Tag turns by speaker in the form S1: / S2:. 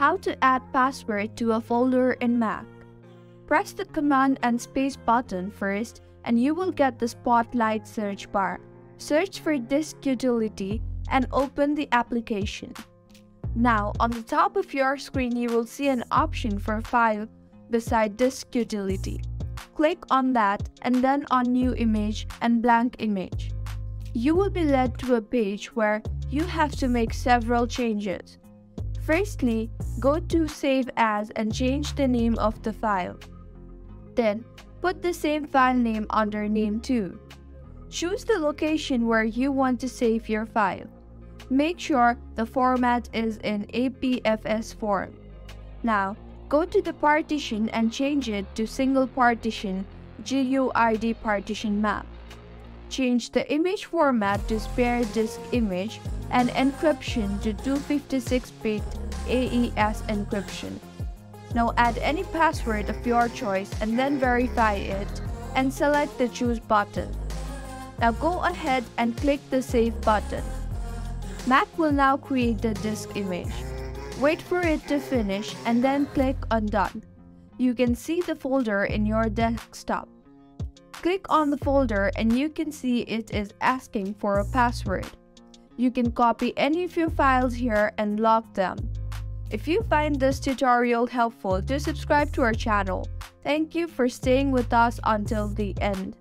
S1: How to add password to a folder in Mac. Press the Command and Space button first and you will get the Spotlight search bar. Search for Disk Utility and open the application. Now, on the top of your screen, you will see an option for File beside Disk Utility. Click on that and then on New Image and Blank Image. You will be led to a page where you have to make several changes. Firstly, go to Save As and change the name of the file. Then, put the same file name under Name too. Choose the location where you want to save your file. Make sure the format is in APFS form. Now, go to the partition and change it to Single Partition GUID Partition Map. Change the image format to Spare Disk Image and encryption to 256-bit AES encryption. Now add any password of your choice and then verify it and select the Choose button. Now go ahead and click the Save button. Mac will now create the disk image. Wait for it to finish and then click on Done. You can see the folder in your desktop. Click on the folder and you can see it is asking for a password. You can copy any of your files here and lock them. If you find this tutorial helpful, do subscribe to our channel. Thank you for staying with us until the end.